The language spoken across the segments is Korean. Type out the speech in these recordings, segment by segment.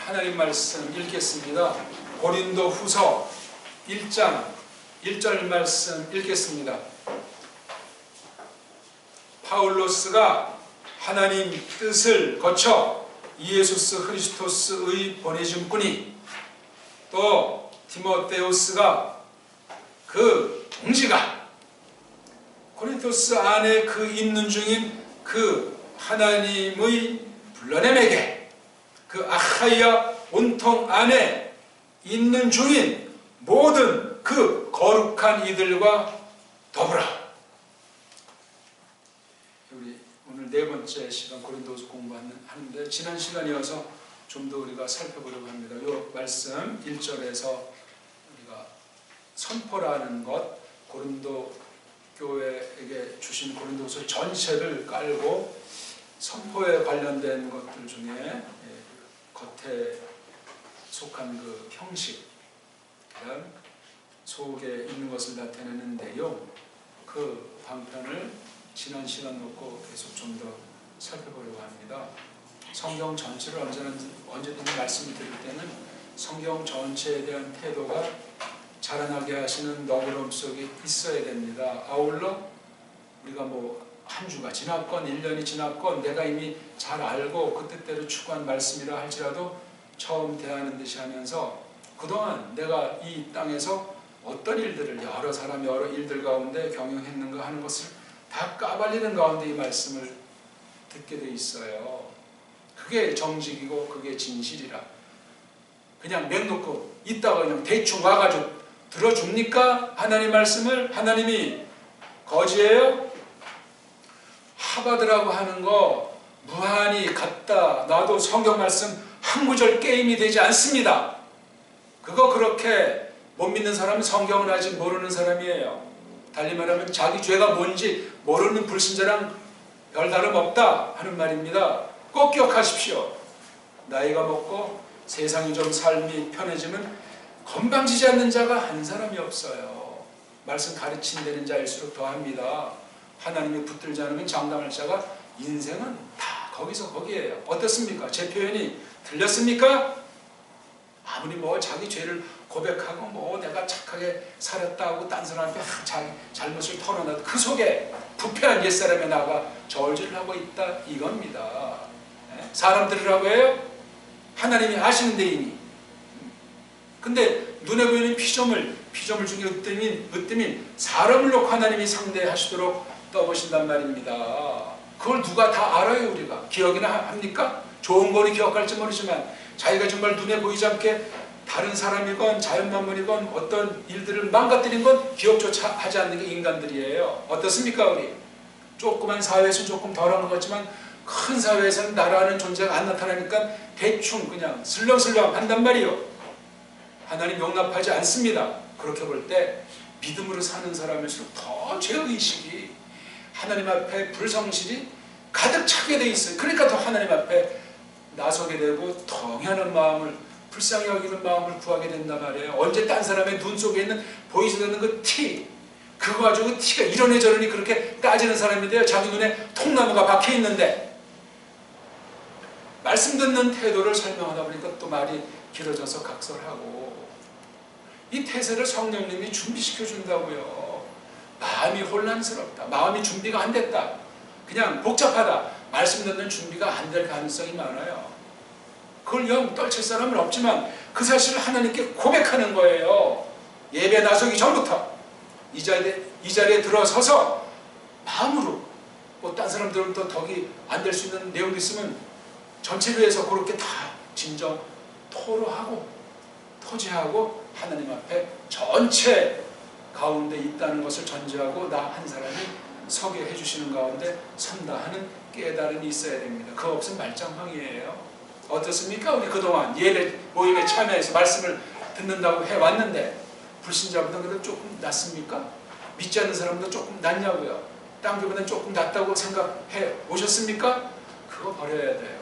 하나님 말씀 읽겠습니다. 고린도 후서 1장 1절 말씀 읽겠습니다. 파울로스가 하나님 뜻을 거쳐 이에수스 크리스토스의 보내준 분이 또 디모데우스가 그 동지가 고린토스 안에 그 있는 중인 그 하나님의 불러냄에게 그 아하이아 온통 안에 있는 중인 모든 그 거룩한 이들과 더불어 우리 오늘 네 번째 시간 고린도서 공부하는데 지난 시간이어서 좀 더 우리가 살펴보려고 합니다. 이 말씀 1절에서 우리가 선포라는 것, 고린도 교회에게 주신 고린도서 전체를 깔고 선포에 관련된 것들 중에 겉에 속한 그 형식, 그다음 속에 있는 것을 나타내는 내용, 그 방편을 지난 시간 놓고 계속 좀 더 살펴보려고 합니다. 성경 전체를 언제든지 말씀을 드릴 때는 성경 전체에 대한 태도가 자라나게 하시는 너그러움 속에 있어야 됩니다. 아울러 우리가 한 주가 지났건 1년이 지났건 내가 이미 잘 알고 그 뜻대로 추구한 말씀이라 할지라도 처음 대하는 듯이 하면서 그동안 내가 이 땅에서 어떤 일들을 여러 사람 여러 일들 가운데 경영했는가 하는 것을 다 까발리는 가운데 이 말씀을 듣게 돼 있어요. 그게 정직이고 그게 진실이라. 그냥 맹놓고 있다가 그냥 대충 와가지고 들어줍니까? 하나님 말씀을 하나님이 거지예요? 하바드라고 하는 거 무한히 갖다 놔도 성경 말씀 한 구절 게임이 되지 않습니다. 그거 그렇게 못 믿는 사람은 성경을 아직 모르는 사람이에요. 달리 말하면 자기 죄가 뭔지 모르는 불신자랑 별다름 없다 하는 말입니다. 꼭 기억하십시오. 나이가 먹고 세상이 좀 삶이 편해지면 건방지지 않는 자가 한 사람이 없어요. 말씀 가르친다는 자일수록 더합니다. 하나님이 붙들지 않으면 장담할 자가 인생은 다 거기서 거기에요. 어떻습니까? 제 표현이 들렸습니까? 아무리 자기 죄를 고백하고 내가 착하게 살았다 하고 딴 사람한테 자기 잘못을 털어놔도 그 속에 부패한 옛사람에 나가 저울질을 하고 있다 이겁니다. 사람 들으라고 해요? 하나님이 아시는데 이미. 근데 눈에 보이는 피조물 중에 으뜸인 사람을 놓고 하나님이 상대하시도록 떠보신단 말입니다. 그걸 누가 다 알아요? 우리가 기억이나 합니까? 좋은 거는 기억할지 모르지만 자기가 정말 눈에 보이지 않게 다른 사람이건 자연만물이건 어떤 일들을 망가뜨린 건 기억조차 하지 않는 게 인간들이에요. 어떻습니까? 우리 조그만 사회에서는 조금 덜한 것 같지만 큰 사회에서는 나라는 존재가 안 나타나니까 대충 그냥 슬렁슬렁 한단 말이요. 하나님 용납하지 않습니다. 그렇게 볼 때 믿음으로 사는 사람일수록 더 죄의식이 하나님 앞에 불성실이 가득 차게 돼 있어요. 그러니까 더 하나님 앞에 나서게 되고 통하는 마음을 불쌍히 여기는 마음을 구하게 된단 말이에요. 언제 딴 사람의 눈 속에 있는 보이지 않는 그 티, 그거 가지고 그 티가 이러니 저러니 그렇게 따지는 사람이 돼요. 자기 눈에 통나무가 박혀 있는데 말씀 듣는 태도를 설명하다 보니까 또 말이 길어져서 각설하고 이 태세를 성령님이 준비시켜 준다고요. 마음이 혼란스럽다. 마음이 준비가 안 됐다. 그냥 복잡하다. 말씀 듣는 준비가 안 될 가능성이 많아요. 그걸 영 떨칠 사람은 없지만 그 사실을 하나님께 고백하는 거예요. 예배 나서기 전부터 이 자리에 들어서서 마음으로 딴 사람들은 또 덕이 안 될 수 있는 내용도 있으면 전체를 위해서 그렇게 다 진정 토로하고 토지하고 하나님 앞에 전체 가운데 있다는 것을 전제하고 나 한 사람이 서게 해주시는 가운데 선다 하는 깨달음이 있어야 됩니다. 그거 없으면 말짱황이에요. 어떻습니까? 우리 그동안 예배 모임에 참여해서 말씀을 듣는다고 해왔는데 불신자보다 그래도 조금 낫습니까? 믿지 않는 사람도 조금 낫냐고요? 딴 교보다 조금 낫다고 생각해 오셨습니까? 그거 버려야 돼요.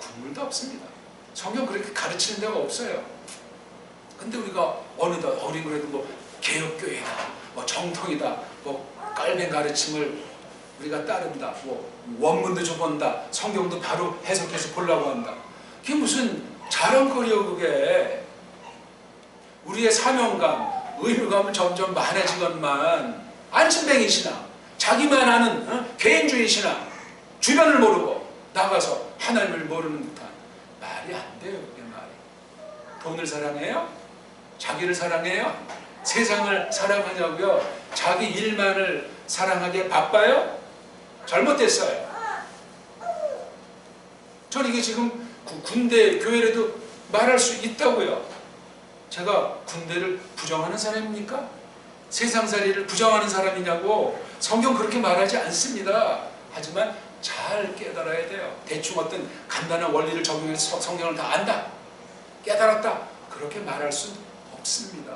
국물도 없습니다. 성경 그렇게 가르치는 데가 없어요. 근데 우리가 어느덧 어린 그래도 개혁교회다, 정통이다, 깔뱅 가르침을 우리가 따른다, 원문도 줘본다, 성경도 바로 해석해서 보려고 한다. 그게 무슨 자랑거리요 그게. 우리의 사명감, 의무감은 점점 많아지건만 안심뱅이시나 자기만 아는 개인주의시나 주변을 모르고 나가서 하나님을 모르는 듯한 말이 안 돼요. 그게 말이. 돈을 사랑해요? 자기를 사랑해요? 세상을 사랑하냐고요? 자기 일만을 사랑하기에 바빠요? 잘못됐어요. 저는 이게 지금 군대, 교회라도 말할 수 있다고요. 제가 군대를 부정하는 사람입니까? 세상살이를 부정하는 사람이냐고. 성경 그렇게 말하지 않습니다. 하지만 잘 깨달아야 돼요. 대충 어떤 간단한 원리를 적용해서 성경을 다 안다, 깨달았다, 그렇게 말할 수 없습니다.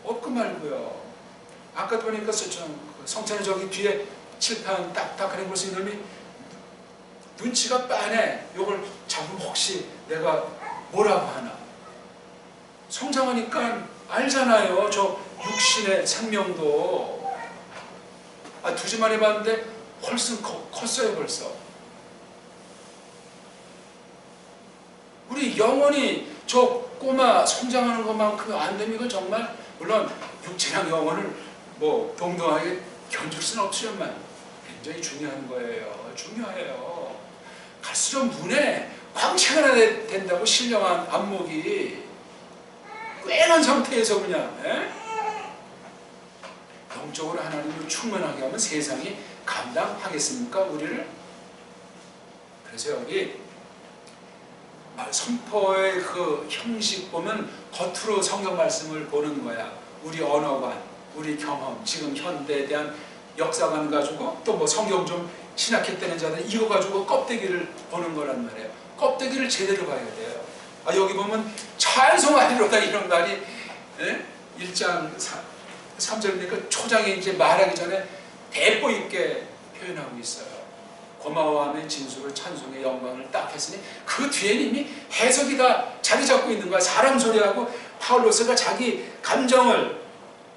없고 말고요. 아까 보니까 성찬이 저기 뒤에 칠판 딱딱 그래 볼 수 있는 놈이 눈치가 빠네. 요걸 잡으면 혹시 내가 뭐라고 하나. 성장하니까 알잖아요. 저 육신의 생명도. 두지만 해봤는데 훨씬 컸어요 벌써. 우리 영혼이 저 꼬마 성장하는 것만큼 안 되면 이건 정말, 물론 육체랑 영혼을 뭐 동등하게 견줄 수는 없지만 굉장히 중요한 거예요. 중요해요. 갈수록 눈에 광채가 나야 된다고. 신령한 안목이 꿰난 상태에서 그냥 영적으로 하나님으로 충만하게 하면 세상이 감당하겠습니까? 우리를? 그래서 여기 선포의 그 형식 보면 겉으로 성경 말씀을 보는 거야. 우리 언어관, 우리 경험, 지금 현대에 대한 역사관 가지고 또 뭐 성경 좀 신학했다는 자들 이거 가지고 껍데기를 보는 거란 말이에요. 껍데기를 제대로 봐야 돼요. 여기 보면 찬송하리로다 이런 말이 1장 3절이니까 초장에 이제 말하기 전에 대포 있게 표현하고 있어요. 고마워함의 진수를 찬송의 영광을 딱 했으니 그 뒤에는 이미 해석이 다 자리 잡고 있는 거야. 사람 소리하고 파울로스가 자기 감정을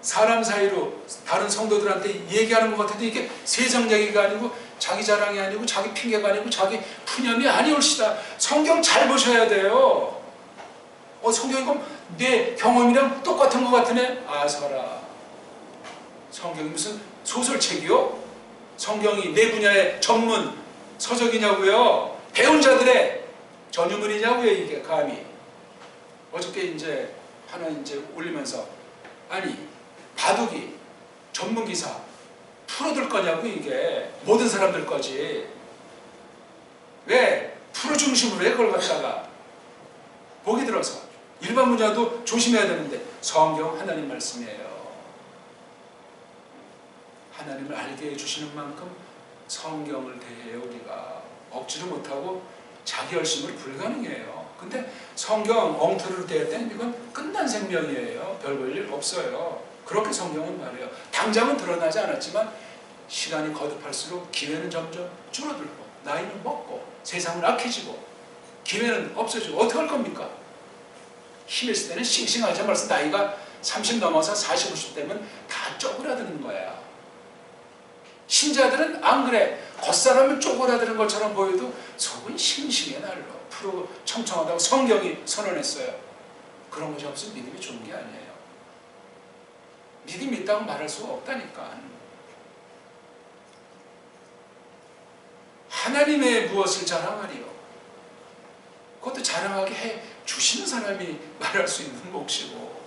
사람 사이로 다른 성도들한테 얘기하는 것 같아도 이게 세상 얘기가 아니고 자기 자랑이 아니고 자기 핑계가 아니고 자기 푸념이 아니올시다. 성경 잘 보셔야 돼요. 성경이 그럼 내 경험이랑 똑같은 것 같으네? 아서라. 성경이 무슨 소설책이요? 성경이 내 분야의 전문 서적이냐고요? 배운 자들의 전유물이냐고요? 이게 감히. 어저께 이제 하나 이제 올리면서 아니 바둑이 전문기사 풀어둘 거냐고. 이게 모든 사람들 거지. 왜 프로 중심으로 해 그걸 갖다가 보기 들어서 일반 분야도 조심해야 되는데 성경 하나님 말씀이에요. 하나님을 알게 해주시는 만큼 성경을 대해요. 우리가 억지로 못하고 자기 열심으로 불가능해요. 근데 성경 엉터리로 대할 때는 이건 끝난 생명이에요. 별 볼 일 없어요. 그렇게 성경은 말해요. 당장은 드러나지 않았지만 시간이 거듭할수록 기회는 점점 줄어들고 나이는 먹고 세상은 악해지고 기회는 없어지고 어떻게 할 겁니까? 힘 있을 때는 싱싱하지 말씀 나이가 30 넘어서 40, 50 되면 다 쪼그라드는 거야. 신자들은 안 그래. 겉사람은 쪼그라드는 것처럼 보여도 속은 싱싱해 날로 푸르고 청청하다고 성경이 선언했어요. 그런 것이 없으면 믿음이 좋은 게 아니에요. 믿음이 있다고 말할 수가 없다니까. 하나님의 무엇을 자랑하리요? 그것도 자랑하게 해 주시는 사람이 말할 수 있는 몫이고.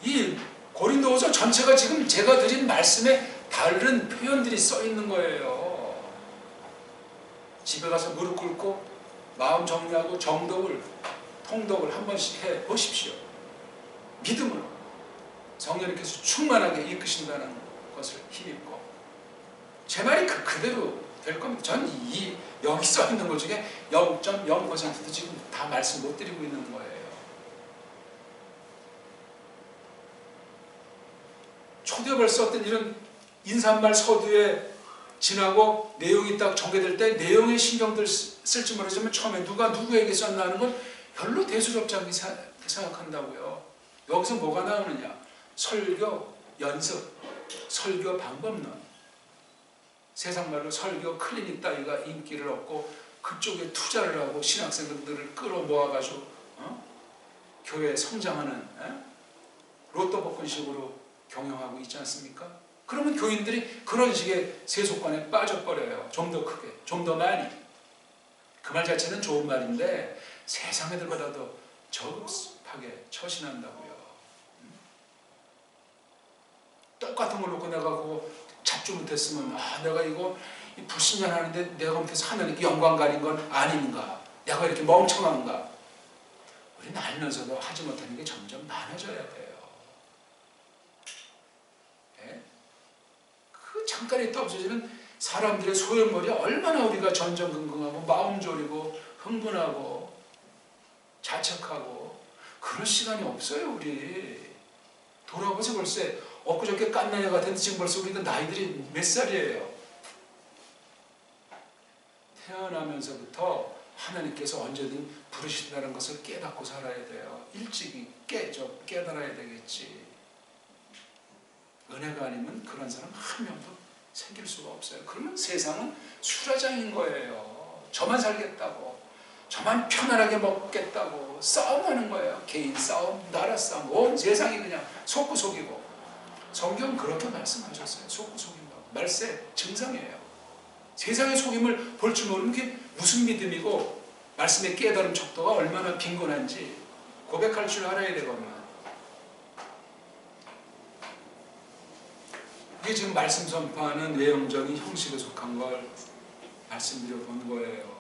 이 고린도후서 전체가 지금 제가 드린 말씀에 다른 표현들이 써 있는 거예요. 집에 가서 무릎 꿇고 마음 정리하고 정독을, 통독을 한 번씩 해 보십시오. 믿음으로 성령님께서 충만하게 이끄신다는 것을 힘입고. 제 말이 그대로 될 겁니다. 전 여기 써 있는 것 중에 0.0%도 지금 다 말씀 못 드리고 있는 거예요. 초대벌 썼던 이런 인사말 서두에 지나고 내용이 딱 전개될 때 내용에 신경들 쓸지 모르지만 처음에 누가 누구에게 썼나 하는 건 별로 대수롭지 않게 생각한다고요. 여기서 뭐가 나오느냐? 설교 연습, 설교 방법론. 세상 말로 설교 클리닉 따위가 인기를 얻고 그쪽에 투자를 하고 신학생들을 끌어모아가지고 교회 성장하는 로또 복권식으로 경영하고 있지 않습니까? 그러면 교인들이 그런 식의 세속관에 빠져버려요. 좀 더 크게, 좀 더 많이. 그 말 자체는 좋은 말인데 세상 애들보다도 저급하게 처신한다고요. 똑같은 걸 놓고 내가 그거 잡지 못했으면 내가 이거 불신자하는데 내가 못해서 하나님께 영광 가린 건 아닌가? 내가 이렇게 멍청한가? 우리는 알면서도 하지 못하는 게 점점 많아져야 돼요. 예? 그 잠깐 있다 없어지는 사람들의 소용돌이 얼마나 우리가 전전긍긍하고 마음 졸이고 흥분하고 자책하고 그럴 시간이 없어요. 우리 돌아보세요. 벌써 엊그저께 깐나냐 같은데 지금 벌써 우리가 나이들이 몇 살이에요. 태어나면서부터 하나님께서 언제든 부르신다는 것을 깨닫고 살아야 돼요. 일찍이 깨달아야 되겠지. 은혜가 아니면 그런 사람 한 명도 생길 수가 없어요. 그러면 세상은 수라장인 거예요. 저만 살겠다고, 저만 편안하게 먹겠다고 싸움하는 거예요. 개인 싸움, 나라 싸움, 온 세상이 그냥 속고 속이고. 성경은 그렇게 말씀하셨어요. 속고 속인다고. 말세 증상이에요. 세상의 속임을 볼 줄 모르는 게 무슨 믿음이고 말씀의 깨달음 척도가 얼마나 빈곤한지 고백할 줄 알아야 되거든요. 이게 지금 말씀 선포하는 외형적인 형식에 속한 걸 말씀드려 본 거예요.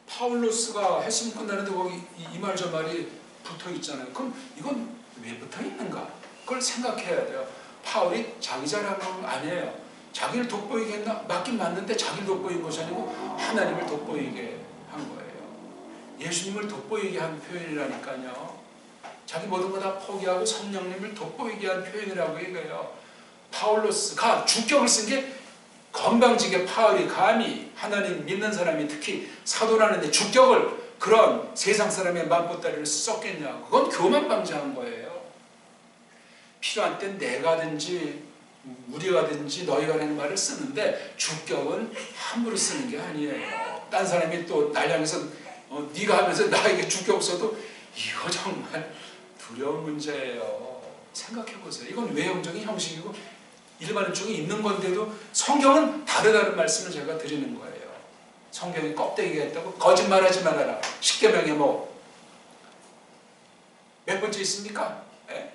파울로스가 했으면 끝나는데 거기 이 말 저 말이 붙어 있잖아요. 그럼 이건 왜 붙어 있는가? 그걸 생각해야 돼요. 파울이 자기 잘한 건 아니에요. 자기를 돋보이게 했나? 맞긴 맞는데 자기를 돋보인 것이 아니고 하나님을 돋보이게 한 거예요. 예수님을 돋보이게 한 표현이라니까요. 자기 모든 거 다 포기하고 성령님을 돋보이게 한 표현이라고 이거예요. 파울로스가 주격을 쓴 게 건방지게 파울이 감히 하나님 믿는 사람이 특히 사도라는데 주격을 그런 세상 사람의 만보따리를 썼겠냐. 그건 교만방자한 거예요. 필요한 땐 내가든지 우리가든지 너희가 라는 말을 쓰는데 주격은 함부로 쓰는 게 아니에요. 딴 사람이 또 날 향해서 네가 하면서 나에게 주격 써도 이거 정말 두려운 문제예요. 생각해 보세요. 이건 외형적인 형식이고 일반인 중에 있는 건데도 성경은 다르다는 말씀을 제가 드리는 거예요. 성경이 껍데기가 있다고 거짓말하지 말아라. 십계명에 뭐 몇 번째 있습니까? 예?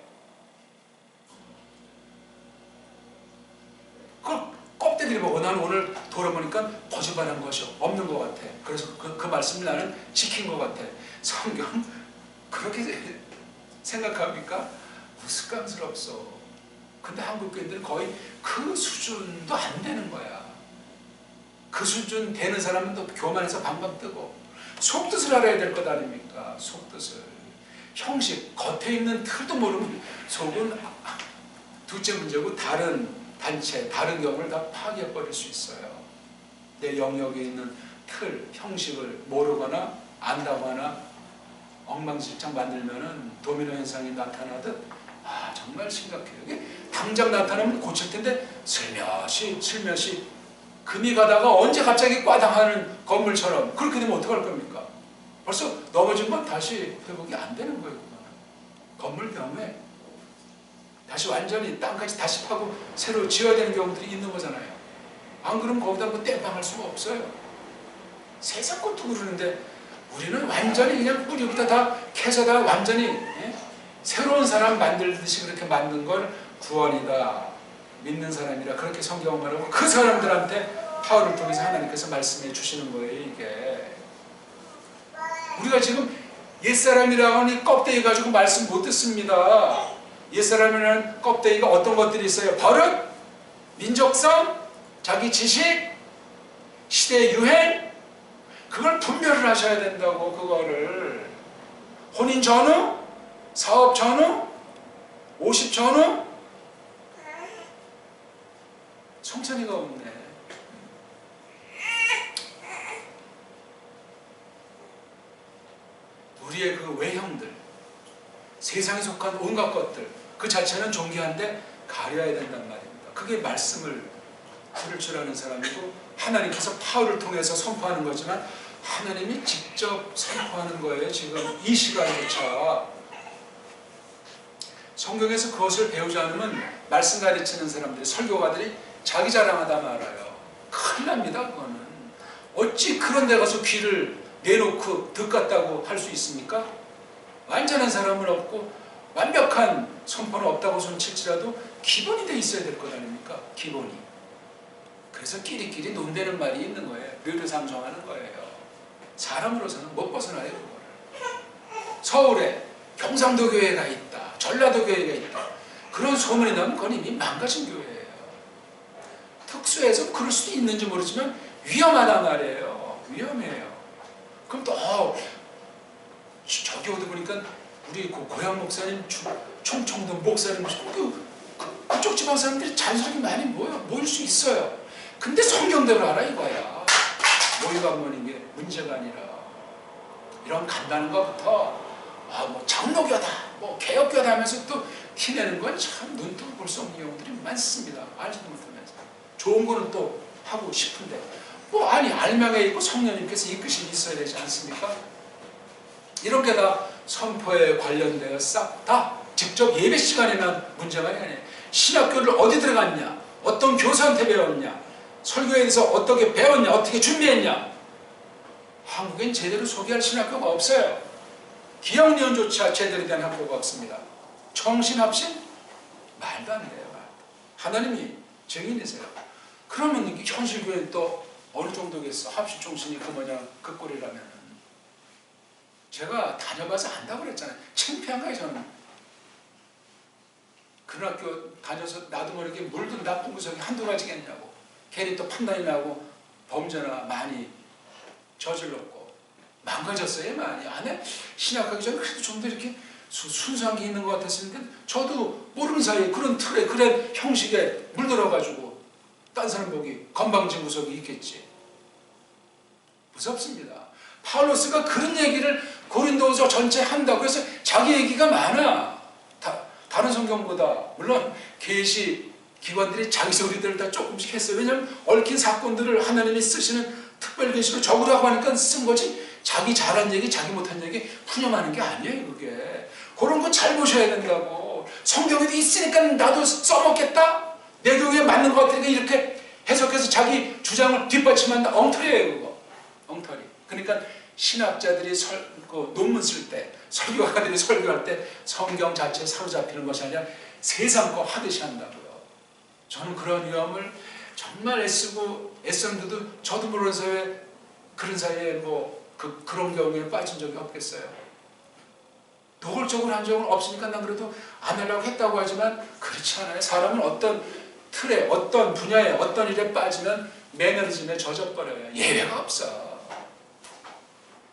그걸 껍데기를 보고 나는 오늘 돌아보니까 거짓말한 것이 없는 것 같아. 그래서 그 말씀을 나는 지킨 것 같아. 성경 그렇게 생각합니까? 우스꽝스럽소. 근데 한국 교인들은 거의 그 수준도 안 되는 거야. 그 수준 되는 사람은 또 교만해서 방방 뜨고 속뜻을 알아야 될 것 아닙니까? 속뜻을. 형식, 겉에 있는 틀도 모르면 속은 둘째 문제고 다른 단체, 다른 경우를 다 파괴해버릴 수 있어요. 내 영역에 있는 틀, 형식을 모르거나 안다거나 엉망진창 만들면은 도미노 현상이 나타나듯 정말 심각해요. 이게 당장 나타나면 고칠 텐데 슬며시 금이 가다가 언제 갑자기 꽈당하는 건물처럼 그렇게 되면 어떡할 겁니까? 벌써 넘어진 건 다시 회복이 안 되는 거예요. 건물 경우에 다시 완전히 땅까지 다시 파고 새로 지어야 되는 경우들이 있는 거잖아요. 안 그러면 거기다 뭐 땜빵할 수가 없어요. 세상 것도 그러는데 우리는 완전히 그냥 뿌리부터 다 캐서 다 완전히 새로운 사람 만들듯이 그렇게 만든 걸 구원이다. 믿는 사람이라 그렇게 성경을 말하고 그 사람들한테 파울을 통해서 하나님께서 말씀해 주시는 거예요. 이게 우리가 지금 옛사람이라고 하니 껍데기 가지고 말씀 못 듣습니다. 옛사람이라는 껍데기가 어떤 것들이 있어요? 버릇, 민족성, 자기 지식, 시대 유행, 그걸 분별을 하셔야 된다고. 그거를 혼인 전후, 사업 전후, 50 전후, 성찬이가 없네. 우리의 그 외형들, 세상에 속한 온갖 것들 그 자체는 존귀한데 가려야 된단 말입니다. 그게 말씀을 들을 줄 아는 사람이고 하나님께서 바울을 통해서 선포하는 거지만 하나님이 직접 선포하는 거예요. 지금 이 시간조차 성경에서 그것을 배우지 않으면 말씀 가르치는 사람들이 설교가들이 자기 자랑하다 말아요. 큰일 납니다. 그거는 어찌 그런 데 가서 귀를 내놓고 듣겠다고 할 수 있습니까? 완전한 사람은 없고 완벽한 선포는 없다고 손칠지라도 기본이 돼 있어야 될 것 아닙니까? 기본이. 그래서 끼리끼리 논대는 말이 있는 거예요. 르르상정하는 거예요. 사람으로서는 못 벗어나요. 그거를. 서울에 경상도 교회가 있다, 전라도 교회가 있다, 그런 소문이 나면 그건 이미 망가진 교회예요. 특수해서 그럴 수도 있는지 모르지만 위험하단 말이에요. 위험해요. 그럼 또 저기 어디 보니까 우리 그 고향 목사님, 충청도 목사님, 그쪽 지방 사람들이 자연스럽게 많이 모일 수 있어요. 근데 성경대로 알아 이거야. 모이가 모이는 게 문제가 아니라 이런 간다는 것부터 뭐 장로교다, 뭐 개혁교다 하면서 또 티내는 건 참 눈뜨고 볼 수 없는 경우들이 많습니다. 알지도 못하면서 좋은 거는 또 하고 싶은데 알명에 있고 성령님께서 이끄심이 있어야 되지 않습니까? 이런 게 다 선포에 관련되어 싹 다 직접 예배 시간에만 문제가 아니에요. 신학교를 어디 들어갔냐, 어떤 교사한테 배웠냐, 설교에 대해서 어떻게 배웠냐, 어떻게 준비했냐. 한국엔 제대로 소개할 신학교가 없어요. 기억리언조차 제대로 된 학교가 없습니다. 정신합심? 말도 안 돼요. 하나님이 증인이세요. 그러면 이게 현실교회는 또 어느 정도겠어. 합심 정신이 그 모양 그 꼴이라면. 제가 다녀봐서 안다고 그랬잖아요. 창피한 거예요. 저는 그런 학교 다녀서 나도 모르게 물든 나쁜 구석이 한두 가지겠냐고. 괜히 또 판단이 나고 범죄나 많이 저질렀고 망가졌어요. 많이. 안에 신학하기 전에 그래도 좀 더 이렇게 순수한 게 있는 것 같았으니까 저도 모르는 사이에 그런 틀에 그런 형식에 물들어가지고 딴 사람 보기 건방진 구석이 있겠지. 무섭습니다. 파울로스가 그런 얘기를 고린도서 전체 한다고 해서 자기 얘기가 많아. 다른 성경보다. 물론 계시 기관들이 자기 소리들을 다 조금씩 했어요. 왜냐하면 얽힌 사건들을 하나님이 쓰시는 특별 계시로 적으라고 하니까 쓴 거지. 자기 잘한 얘기, 자기 못한 얘기 푸념하는 게 아니에요. 그게. 그런 거 잘 보셔야 된다고. 성경에도 있으니까 나도 써먹겠다? 내 교회에 맞는 것 같으니까 이렇게 해석해서 자기 주장을 뒷받침한다. 엉터리예요. 그거. 엉터리. 그러니까 신학자들이 논문 쓸 때, 설교가들이 설교할 때 성경 자체에 사로잡히는 것이 아니라 세상 거 하듯이 한다고요. 저는 그런 위험을 정말 애썼는데도 저도 모르는 사이에 그런 사이에 그런 경우에 빠진 적이 없겠어요. 노골적으로 한 적은 없으니까 난 그래도 안 하려고 했다고 하지만 그렇지 않아요. 사람은 어떤 틀에, 어떤 분야에, 어떤 일에 빠지면 매너리즘에 젖어버려요. 예외가 없어.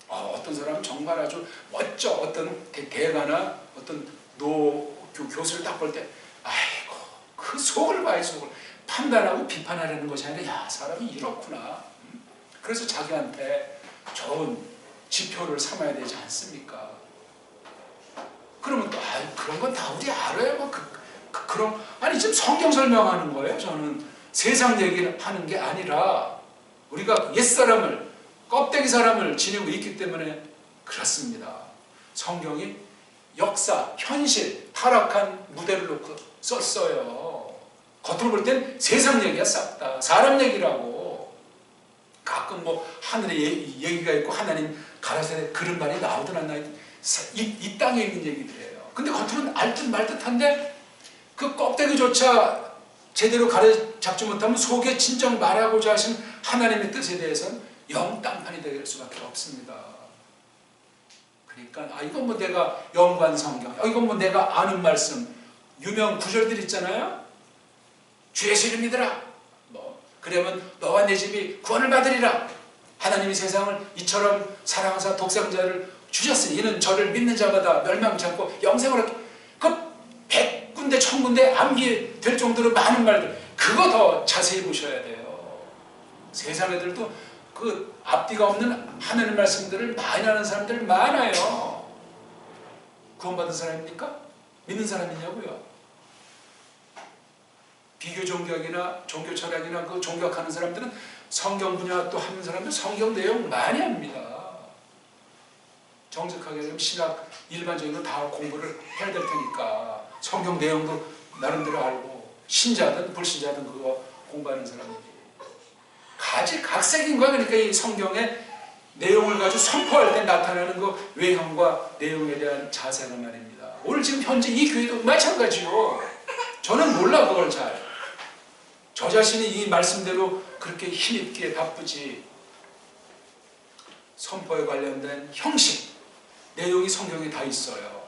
어떤 사람은 정말 아주 멋져. 어떤 대가나 어떤 교수를 딱 볼 때 아이고 그 속을 봐요. 속을. 판단하고 비판하려는 것이 아니라 야 사람이 이렇구나. 그래서 자기한테 좋은 지표를 삼아야 되지 않습니까? 그러면 또 그런 건 다 우리 알아요. 그런 아니 지금 성경 설명하는 거예요. 저는 세상 얘기를 하는 게 아니라 우리가 옛사람을 껍데기 사람을 지니고 있기 때문에 그렇습니다. 성경이 역사, 현실, 타락한 무대를 놓고 썼어요. 겉으로 볼 땐 세상 얘기야 싹 다. 사람 얘기라고. 가끔 하늘에 얘기가 있고 하나님 가라사대 그런 말이 나오든 안 나오든 이 땅에 있는 얘기들이에요. 근데 겉으로는 알듯 말듯한데 그 껍데기조차 제대로 가려잡지 못하면 속에 진정 말하고자 하신 하나님의 뜻에 대해서는 영 땅판이 될 수밖에 없습니다. 그러니까 이건 내가 연관 성경, 이건 내가 아는 말씀, 유명 구절들 있잖아요. 주 예수를 믿으라. 그러면 너와 내 집이 구원을 받으리라. 하나님이 세상을 이처럼 사랑하사 독생자를 주셨으니 이는 저를 믿는 자마다 멸망치 않고 영생을 얻게. 그 100군데 1000군데 암기될 정도로 많은 말들, 그거 더 자세히 보셔야 돼요. 세상 애들도 그 앞뒤가 없는 하나님 말씀들을 많이 하는 사람들 많아요. 구원받은 사람입니까? 믿는 사람이냐고요? 비교 종교학이나 종교 철학이나 그 종교학하는 사람들은 성경 분야 또 하는 사람들 성경 내용 많이 합니다. 정직하게 신학 일반적으로 다 공부를 해야 될 테니까 성경 내용도 나름대로 알고 신자든 불신자든 그거 공부하는 사람들이 각색인 거야. 그러니까 이 성경의 내용을 가지고 선포할 때 나타나는 그 외형과 내용에 대한 자세가 말입니다. 오늘 지금 현재 이 교회도 마찬가지요. 저는 몰라 그걸 잘. 저 자신이 이 말씀대로 그렇게 힘있게 바쁘지. 선포에 관련된 형식, 내용이 성경에 다 있어요.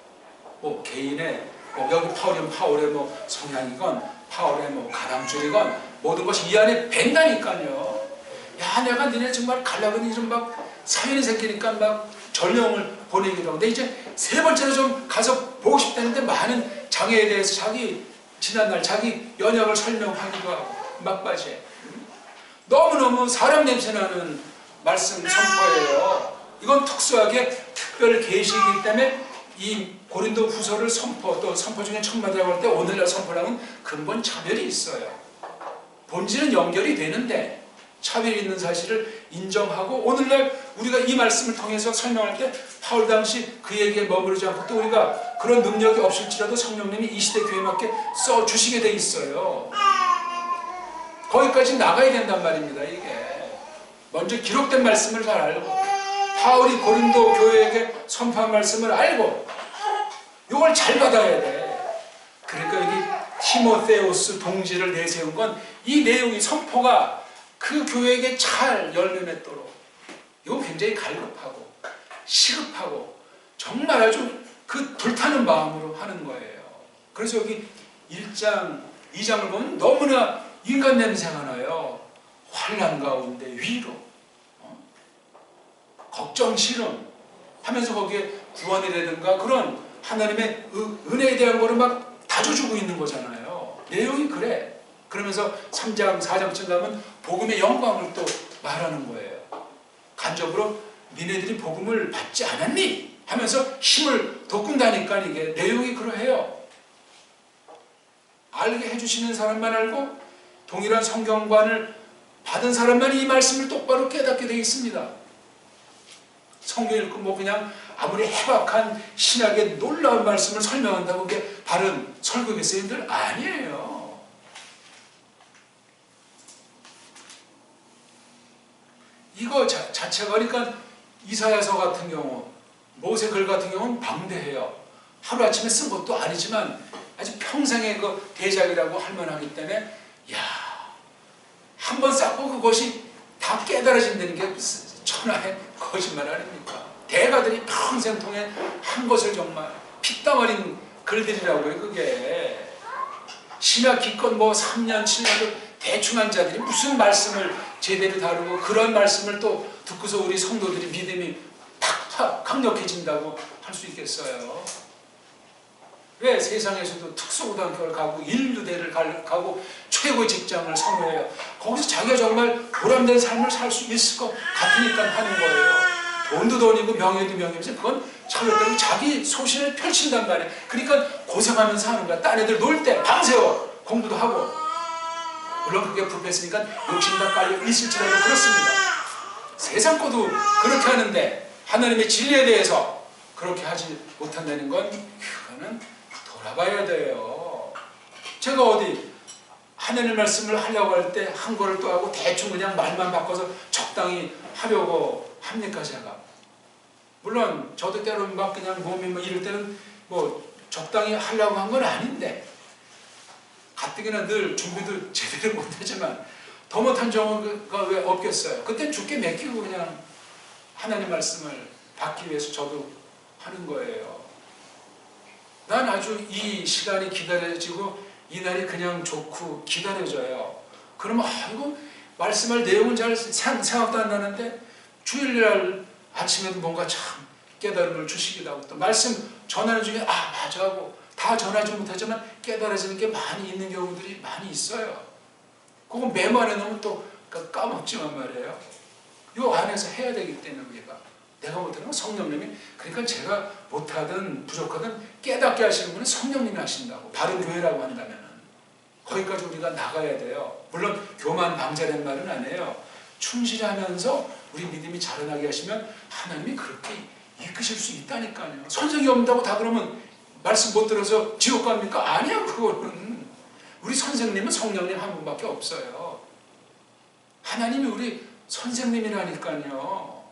뭐 개인의 여기 파울의 뭐 성향이건 파울의 뭐 가당줄이건 모든 것이 이 안에 밴다니까요. 야, 내가 니네 정말 가려고 좀 막 사연이 생기니까 막 전령을 보내기도 하고. 근데 이제 세 번째로 좀 가서 보고 싶다는데 많은 장애에 대해서 자기 지난날 자기 연약을 설명하기도 하고 막바지에 너무너무 사람 냄새나는 말씀 선포예요. 이건 특수하게 특별 계시이기 때문에 이 고린도 후서를 선포 또 선포 중에 청마디라고 할 때 오늘날 선포랑은 근본 차별이 있어요. 본질은 연결이 되는데 차별이 있는 사실을 인정하고 오늘날 우리가 이 말씀을 통해서 설명할 때 파울 당시 그에게 머무르지 않고 또 우리가 그런 능력이 없을지라도 성령님이 이 시대 교회에 맞게 써주시게 돼 있어요. 거기까지 나가야 된단 말입니다. 이게 먼저 기록된 말씀을 잘 알고 파울이 고린도 교회에게 선포한 말씀을 알고 이걸 잘 받아야 돼. 그러니까 여기 티모테우스 동지를 내세운 건 이 내용이 선포가 그 교회에게 잘 열매 맺도록 이거 굉장히 갈급하고 시급하고 정말 아주 그 불타는 마음으로 하는 거예요. 그래서 여기 1장, 2장을 보면 너무나 인간 냄새가 나요. 환난 가운데 위로, 걱정 실험 하면서 거기에 구원이라든가 그런 하나님의 은혜에 대한 거를 막 다져주고 있는 거잖아요. 내용이 그래. 그러면서 3장, 4장쯤 가면 복음의 영광을 또 말하는 거예요. 간접으로 니네들이 복음을 받지 않았니? 하면서 힘을 돋군다니까 이게 내용이 그러해요. 알게 해주시는 사람만 알고 동일한 성경관을 받은 사람만 이 말씀을 똑바로 깨닫게 되어 있습니다. 성경 읽고 뭐 그냥 아무리 해박한 신학의 놀라운 말씀을 설명한다고 그게 바른 설교겠어요들? 아니에요. 이거 자체가 그러니까 이사야서 같은 경우 모세글 같은 경우는 방대해요. 하루아침에 쓴 것도 아니지만 아주 평생의 그 대작이라고 할 만하기 때문에 야, 한 번 쌓고 그것이 다 깨달아진다는 게 천하의 거짓말 아닙니까? 대가들이 평생 통해 한 것을 정말 피땀 흘린 글들이라고요. 그게 신학 기껏 뭐 3년 7년을 대충 한 자들이 무슨 말씀을 제대로 다루고 그런 말씀을 또 듣고서 우리 성도들이 믿음이 탁탁 강력해진다고 할 수 있겠어요? 왜 세상에서도 특수고등학교를 가고 인류대를 가고 최고의 직장을 선호해요? 거기서 자기가 정말 보람된 삶을 살 수 있을 것 같으니까 하는 거예요. 돈도 돈이고 명예도 명예지 그건 차별대로 자기 소신을 펼친단 말이에요. 그러니까 고생하면서 하는 거야. 딴 애들 놀 때 밤새워 공부도 하고. 물론 그게 불패했으니까 욕심이 다 깔려 있을지라도 그렇습니다. 세상 거도 그렇게 하는데 하나님의 진리에 대해서 그렇게 하지 못한다는 건 그거는 돌아봐야 돼요. 제가 어디 하나님 말씀을 하려고 할 때 한 거를 또 하고 대충 그냥 말만 바꿔서 적당히 하려고 합니까 제가? 물론 저도 때로는 막 그냥 몸이 뭐 이럴 때는 뭐 적당히 하려고 한 건 아닌데 가뜩이나 늘 준비도 제대로 못하지만 더 못한 경우가 왜 없겠어요? 그때 죽게 맡기고 그냥 하나님 말씀을 받기 위해서 저도 하는 거예요. 난 아주 이 시간이 기다려지고 이 날이 그냥 좋고 기다려져요. 그러면 아이고 말씀할 내용은 잘 생각도 안 나는데 주일날 아침에도 뭔가 참 깨달음을 주시기도 하고 또 말씀 전하는 중에 아 맞아 하고 다 전하지 못하지만 깨달아지는 게 많이 있는 경우들이 많이 있어요. 그거 메모 안에 넣으면 또 까먹지만 말이에요. 이 안에서 해야 되기 때문에 우리가 내가 못하는 건 성령님이 그러니까 제가 못하든 부족하든 깨닫게 하시는 분은 성령님이 하신다고 바른 교회라고 한다면 거기까지 우리가 나가야 돼요. 물론 교만 방자된 말은 아니에요. 충실하면서 우리 믿음이 자라나게 하시면 하나님이 그렇게 이끄실 수 있다니까요. 선생이 없다고 다 그러면 말씀 못 들어서 지옥 갑니까? 아니야, 그거는. 우리 선생님은 성령님 한 분밖에 없어요. 하나님이 우리 선생님이라니까요.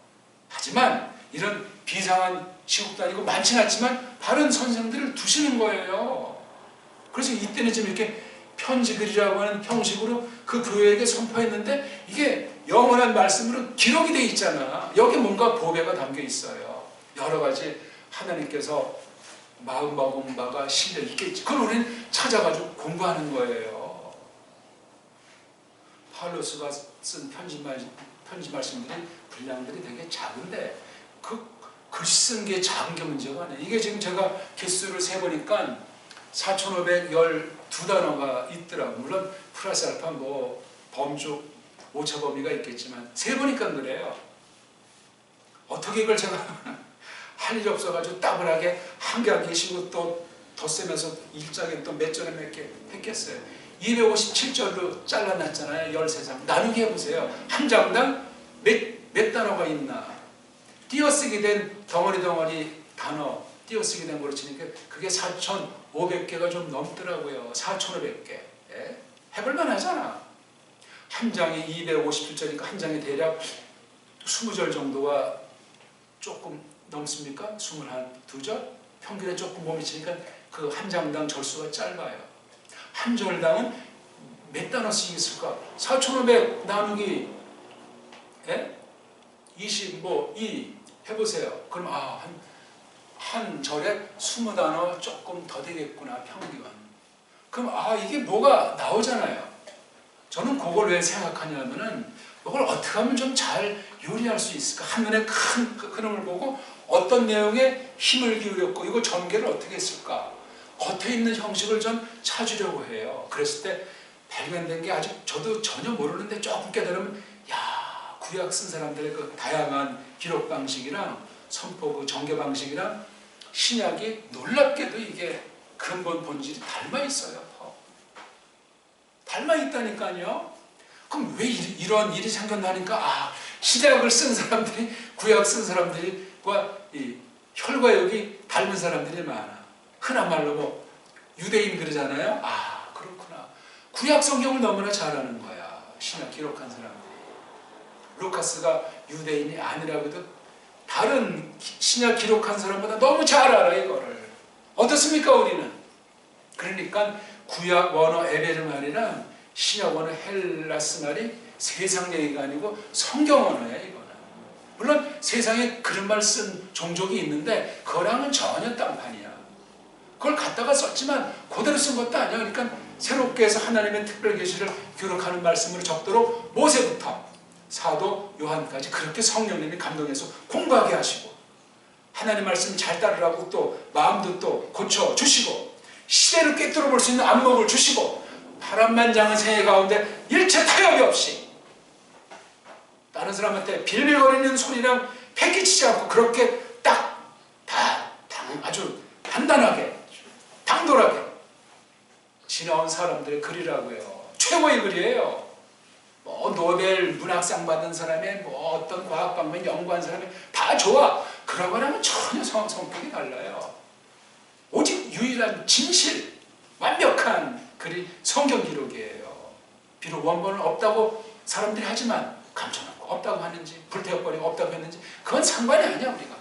하지만 이런 비상한 시국도 아니고 많지는 않지만 바른 선생들을 두시는 거예요. 그래서 이때는 지금 이렇게 편지글이라고 하는 형식으로 그 교회에게 선포했는데 이게 영원한 말씀으로 기록이 돼 있잖아. 여기 뭔가 보배가 담겨 있어요. 여러 가지 하나님께서 마음 먹은 바가 실려 있겠지. 그걸 우리는 찾아가지고 공부하는 거예요. 파울로스가 쓴 편지 말씀들이 분량들이 되게 작은데 그 글씨 쓴 게 작은 게 문제가 아니에요. 이게 지금 제가 개수를 세보니까 4,512단어가 있더라고요. 물론 플러스 알파 뭐 범주 오차 범위가 있겠지만 세보니까 그래요. 어떻게 이걸 제가 할 일이 없어가지고 따분하게 한 개 한 개씩고 또 덧쓰면서 일장에 또 몇 절에 몇 개 했겠어요. 257절로 잘라놨잖아요. 13장. 나누기 해보세요. 한 장당 몇 단어가 있나. 띄어쓰기 된 덩어리 단어 띄어쓰기 된 거로 치니까 그게 4,500개가 좀 넘더라고요. 4,500개. 예? 해볼만 하잖아. 한 장에 257절이니까 한 장에 대략 20절 정도가 조금 넘습니까? 22절? 평균에 조금 못 미치니까 그 한 장당 절수가 짧아요. 한 절당은 몇 단어씩 있을까? 4,500 나누기 2 해보세요. 그럼 한 절에 20단어 조금 더 되겠구나, 평균. 그럼 이게 뭐가 나오잖아요. 저는 그걸 왜 생각하냐면은 이걸 어떻게 하면 좀 잘 요리할 수 있을까? 한눈에 큰 흐름을 보고 어떤 내용에 힘을 기울였고 이거 전개를 어떻게 했을까? 겉에 있는 형식을 좀 찾으려고 해요. 그랬을 때 발견된 게 아직 저도 전혀 모르는데 조금 깨달으면 구약 쓴 사람들의 그 다양한 기록 방식이랑 선포 그 전개 방식이랑 신약이 놀랍게도 이게 근본 본질이 닮아 있어요. 닮아 있다니까요. 그럼 왜 이런 일이 생겼나니까 신약을 쓴 사람들이 구약 쓴 사람들과 이 혈과육이 닮은 사람들이 많아. 흔한 말로 뭐 유대인 그러잖아요. 그렇구나. 구약 성경을 너무나 잘 아는 거야. 신약 기록한 사람들이. 루카스가 유대인이 아니라고 해도 다른 신약 기록한 사람보다 너무 잘 알아 이거를. 어떻습니까 우리는? 그러니까 구약 원어 에베르말이랑 신약 원어 헬라스 말이 세상 얘기가 아니고 성경 언어야 이거는. 물론 세상에 그런 말 쓴 종족이 있는데 그거랑은 전혀 딴판이야. 그걸 갖다가 썼지만 그대로 쓴 것도 아니야. 그러니까 새롭게 해서 하나님의 특별 계시를 기록하는 말씀으로 적도록 모세부터 사도 요한까지 그렇게 성령님이 감동해서 공부하게 하시고 하나님 말씀 잘 따르라고 또 마음도 또 고쳐주시고 시대를 꿰뚫어 볼 수 있는 안목을 주시고 파란만장한 생애 가운데 일체 타협이 없이 다른 사람한테 빌빌거리는 소리랑 패기치지 않고 그렇게 아주 단단하게 당돌하게 지나온 사람들의 글이라고요. 최고의 글이에요. 뭐 노벨 문학상 받은 사람의 뭐 어떤 과학 방면 연구한 사람이 다 좋아. 그러거나는 전혀 성격이 달라요. 오직 유일한 진실, 완벽한 글이 성경 기록이에요. 비록 원본은 없다고 사람들이 하지만 감춰놓고 없다고 하는지 불태워버리고 없다고 했는지 그건 상관이 아니야 우리가.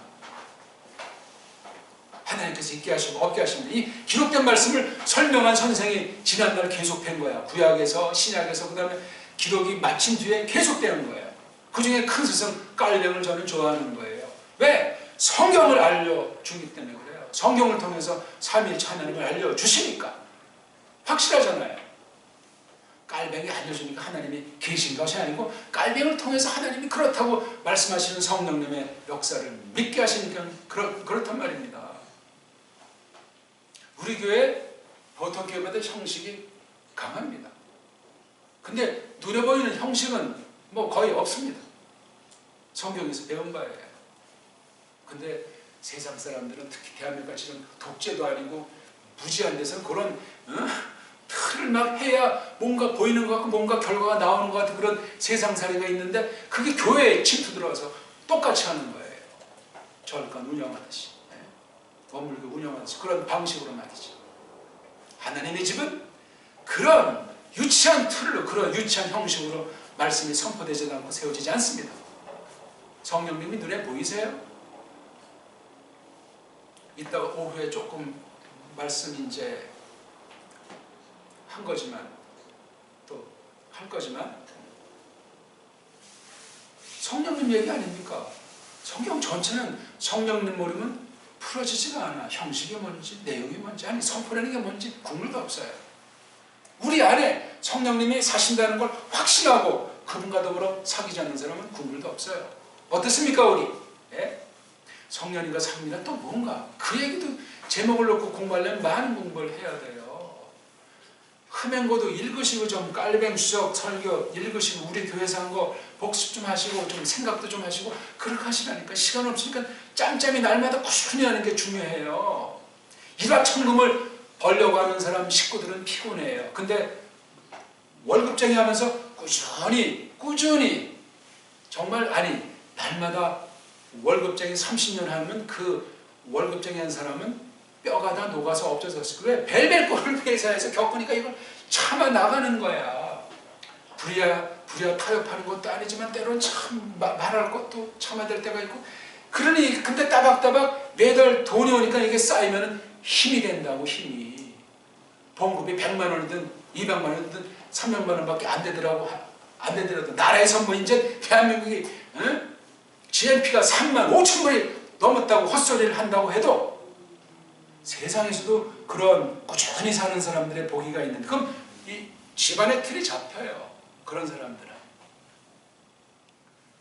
하나님께서 있게 하시고 없게 하시는데 이 기록된 말씀을 설명한 선생이 지난날 계속된 거야. 구약에서 신약에서 그 다음에 기록이 마친 뒤에 계속되는 거예요. 그 중에 큰 스승 깔병을 저는 좋아하는 거예요. 왜? 성경을 알려주기 때문에 그래요. 성경을 통해서 삼위일체 하나님을 알려주시니까 확실하잖아요. 깔병이 알려주니까 하나님이 계신 것이 아니고 깔병을 통해서 하나님이 그렇다고 말씀하시는 성령님의 역사를 믿게 하시니까 그렇단 말입니다. 우리 교회 보통 교회마다 형식이 강합니다. 근데 눈에 보이는 형식은 뭐 거의 없습니다. 성경에서 배운 바예요. 근데 세상 사람들은 특히 대한민국같이 독재도 아니고 무지한 데서는 그런 틀을 막 해야 뭔가 보이는 것 같고 뭔가 결과가 나오는 것 같은 그런 세상살이가 있는데 그게 교회에 침투 들어와서 똑같이 하는 거예요. 절간 운영하듯이, 원불교 운영하듯이 그런 방식으로 말이죠. 하나님의 집은 그런 유치한 틀로, 그런 유치한 형식으로 말씀이 선포되지도 않고 세워지지 않습니다. 성령님이 눈에 보이세요? 이따가 오후에 조금 말씀 이제 한 거지만, 또 할 거지만, 성령님 얘기 아닙니까? 성경 전체는 성령님 모르면 풀어지지가 않아. 형식이 뭔지, 내용이 뭔지, 아니 선포라는 게 뭔지 국물도 없어요. 우리 안에 성령님이 사신다는 걸 확신하고 그분과 더불어 사귀지 않는 사람은 국물도 없어요. 어떻습니까 우리? 예? 성령님과 사귐이란 또 뭔가? 그 얘기도 제목을 놓고 공부하려면 많은 공부를 해야 돼요. 흠행고도 읽으시고 좀 깔뱅 수석 설교 읽으시고 우리 교회에서 한 거 복습 좀 하시고 좀 생각도 좀 하시고 그렇게 하시라니까. 시간 없으니까 짬짬이 날마다 꾸준히 하는 게 중요해요. 일확천금을 벌려고 하는 사람 식구들은 피곤해요. 근데 월급쟁이 하면서 꾸준히 정말 아니 날마다 월급쟁이 30년 하면 그 월급쟁이 한 사람은 뼈가 다 녹아서 없어졌을 거예요. 왜? 벨벨 꼴을 회사에서 겪으니까 이걸 참아 나가는 거야. 불이야 타협하는 것도 아니지만 때로는 참 말할 것도 참아야 될 때가 있고. 그러니 근데 따박따박 매달 돈이 오니까 이게 쌓이면 힘이 된다고. 힘이 봉급이 100만 원이든 200만 원이든 300만 원밖에 안 되더라고. 안 되더라도 나라에서 뭐 이제 대한민국이 GNP가 3만 5천 원이 넘었다고 헛소리를 한다고 해도 세상에서도 그런 꾸준히 사는 사람들의 복이가 있는데 그럼 이 집안의 틀이 잡혀요. 그런 사람들은.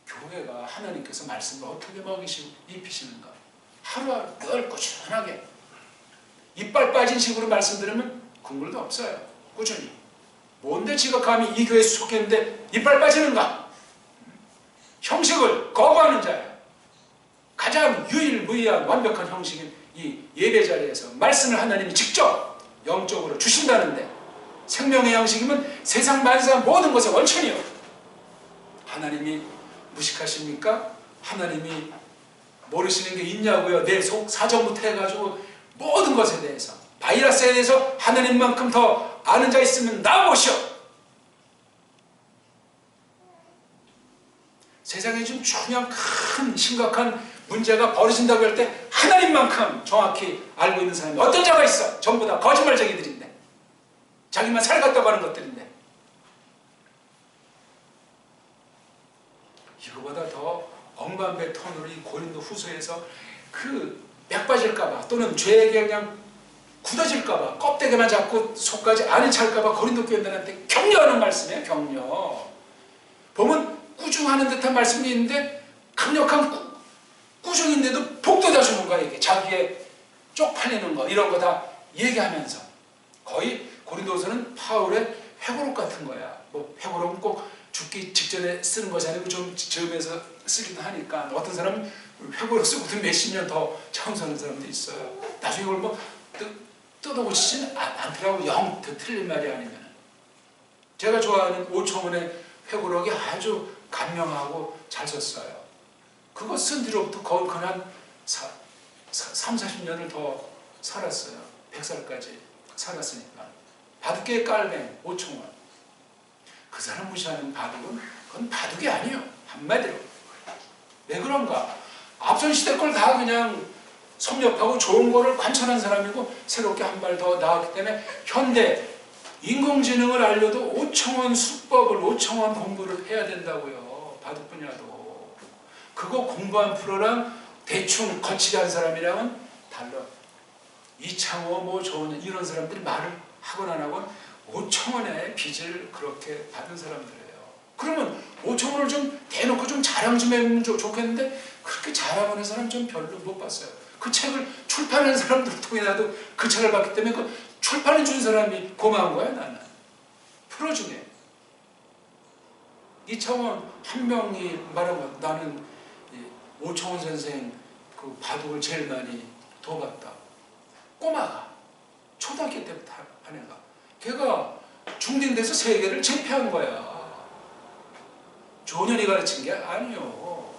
교회가 하나님께서 말씀을 어떻게 먹이시고 입히시는가. 하루하루 늘 꾸준하게 이빨 빠진 식으로 말씀 들으면 국물도 없어요. 꾸준히. 뭔데 지가 감히 이 교회에 속했는데 이빨 빠지는가. 형식을 거부하는 자예요. 가장 유일무이한 완벽한 형식인 이 예배 자리에서 말씀을 하나님이 직접 영적으로 주신다는데 생명의 양식이면 세상 만사 모든 것의 원천이요. 하나님이 무식하십니까? 하나님이 모르시는 게 있냐고요. 내 속 사정부터 해가지고 모든 것에 대해서 바이러스에 대해서 하나님만큼 더 아는 자 있으면 나와보시오. 세상에 좀 중요한 큰 심각한 문제가 벌어진다고 할 때 하나님만큼 정확히 알고 있는 사람이 어떤 자가 있어? 전부 다 거짓말쟁이들인데 자기만 살갔다고 하는 것들인데 이거보다 더 엄반배 톤으로 이 고린도 후서에서 그 약 빠질까봐 또는 죄에게 그냥 굳어질까봐 껍데기만 잡고 속까지 안에 찰까봐 고린도 교인들한테 격려하는 말씀이에요. 격려. 보면 꾸중하는 듯한 말씀이 있는데 강력한 꾸중인데도 복도 다 주는 거야. 이게 자기의 쪽팔리는 거 이런 거 다 얘기하면서 거의 고린도서는 파울의 회고록 같은 거야. 뭐 회고록은 꼭 죽기 직전에 쓰는 것이 아니고 좀 즈음해서 쓰기도 하니까 어떤 사람은 회고록 쓰고도 몇십 년 더 처음 사는 사람도 있어요. 나중에 그걸 뭐 뜯어고치지는 않더라고. 영 틀린 말이 아니면. 제가 좋아하는 오청원의 회고록이 아주 간명하고 잘 썼어요. 그거 쓴 뒤로부터 거의 한 3, 40년을 더 살았어요. 100살까지 살았으니까. 바둑계의 깔뱅 오청원. 그 사람 무시하는 바둑은 그건 바둑이 아니에요. 한마디로. 왜 그런가? 앞선 시대 걸 다 그냥 섭렵하고 좋은 거를 관철한 사람이고 새롭게 한 발 더 나왔기 때문에 현대 인공지능을 알려도 5천원 수법을 5천원 공부를 해야 된다고요. 바둑 분야도. 그거 공부한 프로랑 대충 거치게 한 사람이랑은 달라. 이창호 뭐 좋은 이런 사람들이 말을 하건 안 하건 5천원의 빚을 그렇게 받은 사람들이에요. 그러면 5천원을 좀 대놓고 좀 자랑 좀 해보면 좋겠는데 그렇게 자랑하는 사람 좀 별로 못 봤어요. 그 책을 출판하는 사람들 통해라도 그 책을 봤기 때문에 그 출판해 준 사람이 고마운 거야. 나는 프로 중에 이창원 한 명이 말하면 나는 오청원 선생 그 바둑을 제일 많이 도봤다. 꼬마가 초등학교 때부터 한 애가 걔가 중딩돼서 세계를 제패한 거야. 조년이 가르친 게 아니요.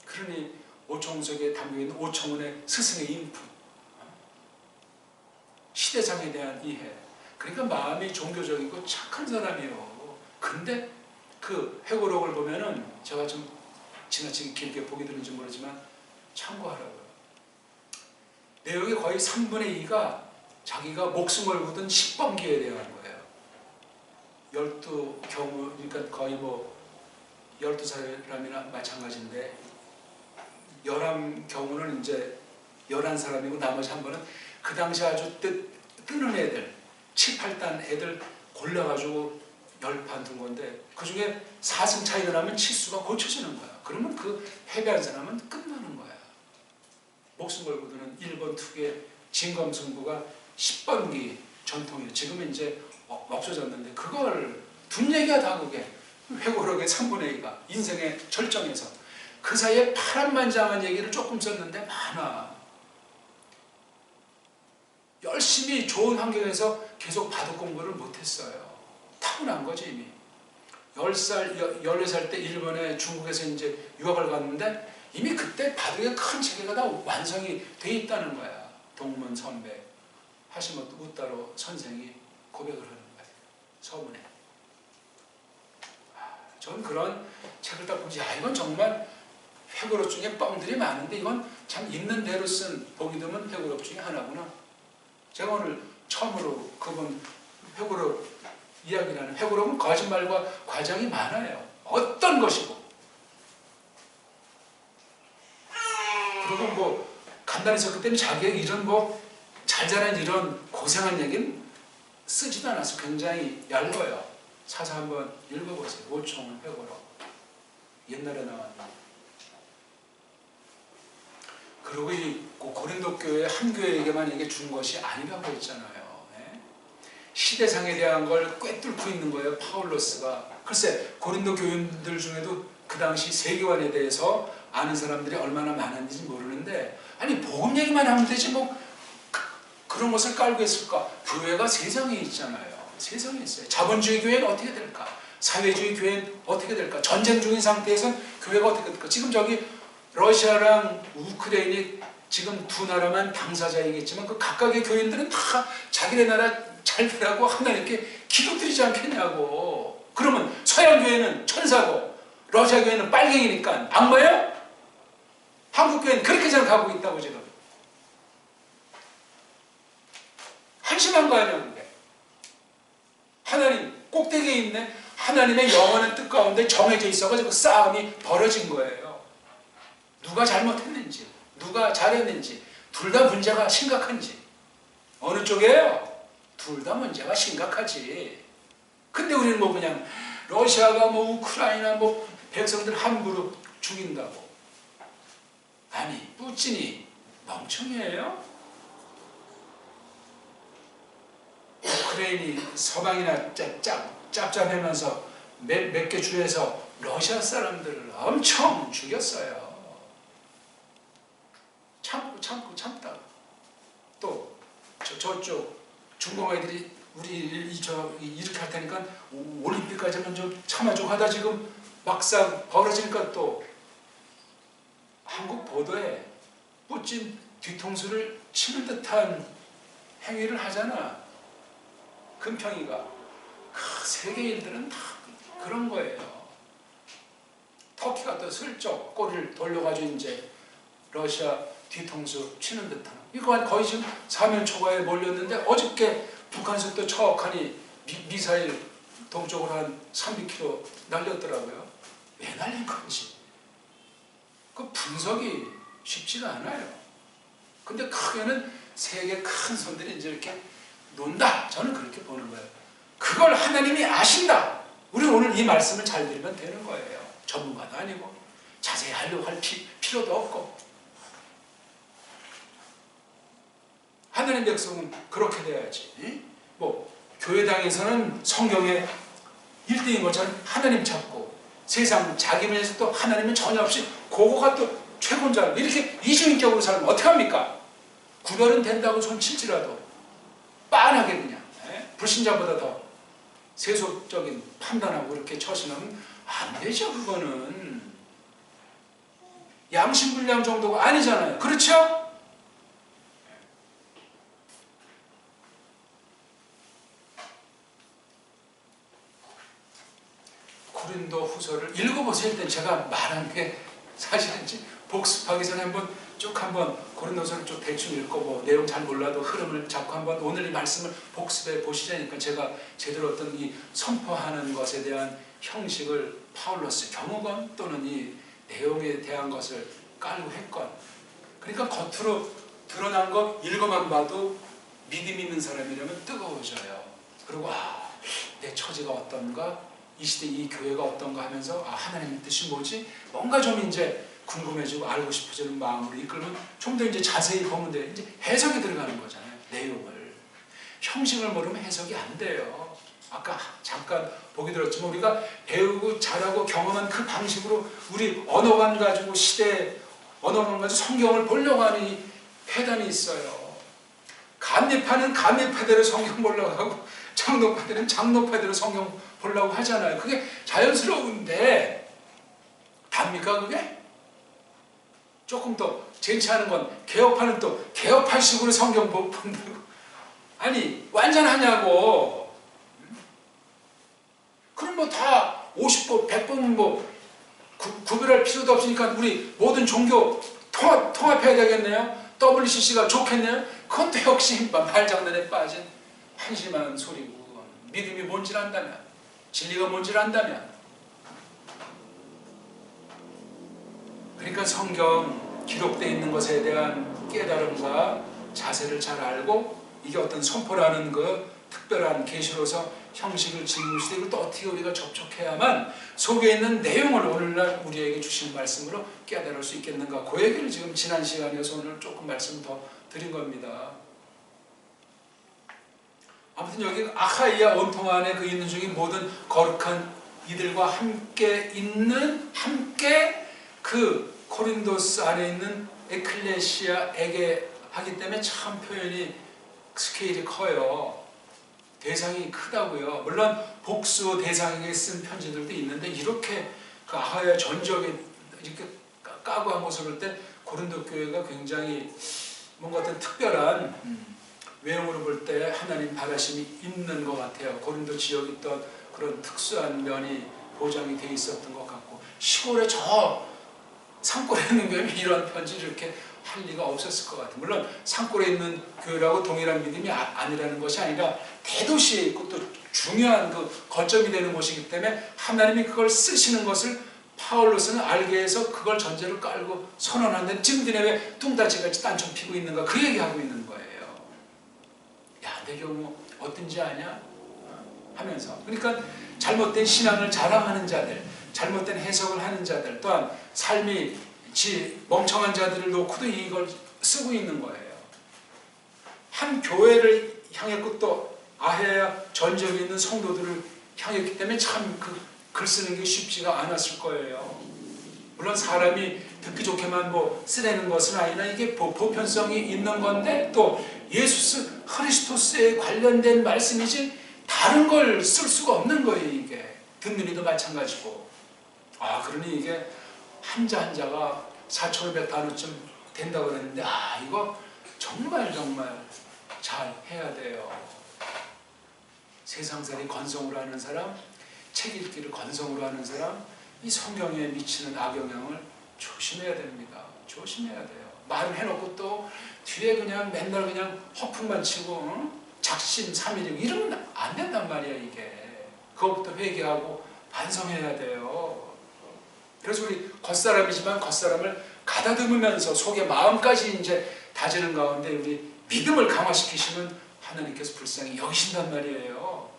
그러니 오총석에 담겨있는 오청훈의 스승의 인품, 시대상에 대한 이해, 그러니까 마음이 종교적이고 착한 사람이에요. 근데 그 회고록을 보면은 제가 좀 지나치게 길게 보게 되는지 모르지만 참고하라고요. 내용이 거의 3분의 2가 자기가 목숨을 굳은 10번기에 대한 거예요. 12경우, 그러니까 거의 뭐 12사람이나 마찬가지인데 11경우는 이제 11사람이고 나머지 한 번은 그 당시 아주 뜨는 애들, 7, 8단 애들 골라가지고 10판 둔 건데 그 중에 4승 차이가 나면 치수가 고쳐지는 거야. 그러면 그 패배한 사람은 끝나는 거야. 목숨 걸고 드는 1번 투기의 진검승부가 10번기 전통이에요. 지금은 이제 없어졌는데 그걸 둔 얘기가 다 그게 회고록의 3분의 2가 인생의 절정에서 그 사이에 파란만장한 얘기를 조금 썼는데 많아. 열심히 좋은 환경에서 계속 바둑 공부를 못했어요. 타고난 거지 이미. 10살, 14살 때 일본에 중국에서 이제 유학을 갔는데 이미 그때 바둑의 큰 체계가 다 완성이 돼 있다는 거야. 동문 선배 하시모토 우타로 선생이 고백을 하는 거예요. 서문에. 전 그런 책을 딱 보지, 야 이건 정말 회고록 중에 뻥들이 많은데 이건 참 있는 대로 쓴 보기 드문 회고록 중에 하나구나. 제가 오늘 처음으로 그분 회고록 이야기라는, 회고록은 거짓말과 과정이 많아요. 어떤 것이고. 그리고 뭐 간단히 썼기 때문에 자기의 이런 뭐 잘 자란 이런 고생한 얘기는 쓰지도 않아서 굉장히 얇아요. 사서 한번 읽어보세요. 오총훈 회고록. 옛날에 나왔는데. 그리고 이 고린도 교회 한 교회에게만 이게 준 것이 아니라고 했잖아요. 예? 시대상에 대한 걸 꿰뚫고 있는 거예요. 파울로스가. 글쎄 고린도 교인들 중에도 그 당시 세계관에 대해서 아는 사람들이 얼마나 많은지 모르는데, 아니 복음 얘기만 하면 되지 뭐 그런 것을 깔고 있을까? 교회가 세상에 있잖아요. 세상에 있어요. 자본주의 교회는 어떻게 될까? 사회주의 교회는 어떻게 될까? 전쟁 중인 상태에서는 교회가 어떻게 될까? 지금 저기 러시아랑 우크라이나이 지금 두 나라만 당사자이겠지만 그 각각의 교인들은 다 자기네 나라 잘 되라고 하나님께 기도드리지 않겠냐고. 그러면 서양 교회는 천사고 러시아 교회는 빨갱이니까 악마예요? 한국 교회는 그렇게 생각하고 있다고 지금. 한심한 거 아니야 그게. 하나님 꼭대기에 있네. 하나님의 영원한 뜻 가운데 정해져 있어가지고 그 싸움이 벌어진 거예요. 누가 잘못했는지 누가 잘했는지 둘 다 문제가 심각한지. 어느 쪽이에요? 둘 다 문제가 심각하지. 근데 우리는 뭐 그냥 러시아가 뭐 우크라이나 뭐 백성들 함부로 죽인다고. 아니 푸틴이 멍청이에요? 우크라이나이 서방이나 짭짭하면서 몇 개 주에서 러시아 사람들을 엄청 죽였어요. 참다가 또 저쪽 중공 애들이 우리 이렇게 할 테니까 올림픽까지는 좀 참아주고 하다 지금 막상 벌어지니까 또 한국 보도에 푸틴 뒤통수를 치는 듯한 행위를 하잖아. 금평이가. 세계인들은 다 그런 거예요. 터키가 또 슬쩍 꼬리를 돌려가지고 이제 러시아 뒤통수 치는 듯한. 이거 거의 지금 사면초가에 몰렸는데 어저께 북한에서 또 척하니 미사일 동쪽으로 한 300km 날렸더라고요. 왜 날린 건지. 그 분석이 쉽지가 않아요. 근데 크게는 세계 큰 손들이 이제 이렇게 논다. 저는 그렇게 보는 거예요. 그걸 하나님이 아신다. 우리는 오늘 이 말씀을 잘 들으면 되는 거예요. 전문가도 아니고 자세히 하려고 할 필요도 없고. 하나님 백성은 그렇게 돼야지. 뭐 교회당에서는 성경에 1등인 것처럼 하나님 찾고 세상 자기 면에서 또 하나님은 전혀 없이 그거가 또 최고인 줄 알고 이렇게 이중인격으로 살면 어떡합니까? 구별은 된다고 손칠지라도 빤하게 그냥 불신자보다 더 세속적인 판단하고 그렇게 처신하면 안 되죠. 그거는 양심불량 정도가 아니잖아요. 그렇죠? 고린도 후서를 읽어보세요. 일단 제가 말한 게 사실은 복습하기 전에 한번 고린도서를 쭉 대충 읽고 뭐 내용 잘 몰라도 흐름을 잡고 한번 오늘 이 말씀을 복습해 보시자니까 제가 제대로 어떤 이 선포하는 것에 대한 형식을 파울러스 경험건 또는 이 내용에 대한 것을 깔고 했건, 그러니까 겉으로 드러난 거 읽어만 봐도 믿음 있는 사람이라면 뜨거워져요. 그리고 내 처지가 어떤가, 이 시대 이 교회가 어떤가 하면서 하나님의 뜻이 뭐지? 뭔가 좀 이제 궁금해지고 알고 싶어지는 마음으로 이끌면 좀 더 이제 자세히 보면 돼요. 이제 해석이 들어가는 거잖아요. 내용을. 형식을 모르면 해석이 안 돼요. 아까 잠깐 보기 들었지만 우리가 배우고 잘하고 경험한 그 방식으로 우리 언어관 가지고 시대 언어관 가지고 성경을 보려고 하는 이 패단이 있어요. 감리파는 감리파대로 성경 보려고 하고 장로파들은 장로파대로 성경 보려고 하잖아요. 그게 자연스러운데 답니까 그게? 조금 더 젠치하는 건 개업하는 또 개업할식으로 성경 본다고. 아니 완전하냐고. 그럼 뭐 다 50번 100번 뭐 구별할 필요도 없으니까 우리 모든 종교 통합해야 되겠네요. WCC가 좋겠네요. 그건 또 역시 말장난에 빠진 한심한 소리고, 믿음이 뭔지를 안다면, 진리가 뭔지를 안다면. 그러니까 성경 기록되어 있는 것에 대한 깨달음과 자세를 잘 알고, 이게 어떤 선포라는 그 특별한 계시로서 형식을 지니시되 이걸 또 어떻게 우리가 접촉해야만 속에 있는 내용을 오늘날 우리에게 주신 말씀으로 깨달을 수 있겠는가. 그 얘기를 지금 지난 시간이어서 오늘 조금 말씀 더 드린 겁니다. 아무튼 여기 아카이아 온통 안에 그 있는 중에 모든 거룩한 이들과 함께 그 코린도스 안에 있는 에클레시아에게 하기 때문에 참 표현이 스케일이 커요. 대상이 크다고요. 물론 복수 대상에게 쓴 편지들도 있는데 이렇게 그 아카이아 전적에 이렇게 까고 한 것을 볼 때 고린도 교회가 굉장히 뭔가 어떤 특별한 외형으로 볼 때 하나님 바라심이 있는 것 같아요. 고린도 지역에 있던 그런 특수한 면이 보장이 돼 있었던 것 같고, 시골에 저 산골에 있는 교회는 이런 편지를 이렇게 할 리가 없었을 것 같아요. 물론 산골에 있는 교회라고 동일한 믿음이 아니라는 것이 아니라 대도시에 있고 또 중요한 그 거점이 되는 곳이기 때문에 하나님이 그걸 쓰시는 것을 파울로스는 알게 해서 그걸 전제로 깔고 선언하는데, 지금 니네 왜 뚱따지같이 딴청 피고 있는가, 그 얘기하고 있는 거예요. 야, 내 경우 어떤지 아냐? 하면서. 그러니까 잘못된 신앙을 자랑하는 자들, 잘못된 해석을 하는 자들, 또한 삶이 멍청한 자들을 놓고도 이걸 쓰고 있는 거예요. 한 교회를 향했고 또 아헤아 전적에 있는 성도들을 향했기 때문에 참 그 글 쓰는 게 쉽지가 않았을 거예요. 물론 사람이 듣기 좋게만 뭐 쓰내는 것은 아니라 이게 보편성이 있는 건데, 또 예수 크리스토스에 관련된 말씀이지 다른 걸 쓸 수가 없는 거예요. 이게 듣는 이도 마찬가지고. 그러니 이게 한자 한자가 4,500단어쯤 된다고 그랬는데 이거 정말 잘 해야 돼요. 세상살이 건성으로 하는 사람, 책 읽기를 건성으로 하는 사람, 이 성경에 미치는 악영향을 조심해야 됩니다. 조심해야 돼요. 말을 해놓고 또 뒤에 그냥 맨날 그냥 허풍만 치고 작심삼일이고 이러면 안 된단 말이야. 이게 그것부터 회개하고 반성해야 돼요. 그래서 우리 겉사람이지만 겉사람을 가다듬으면서 속의 마음까지 이제 다지는 가운데 우리 믿음을 강화시키시면 하나님께서 불쌍히 여기신단 말이에요.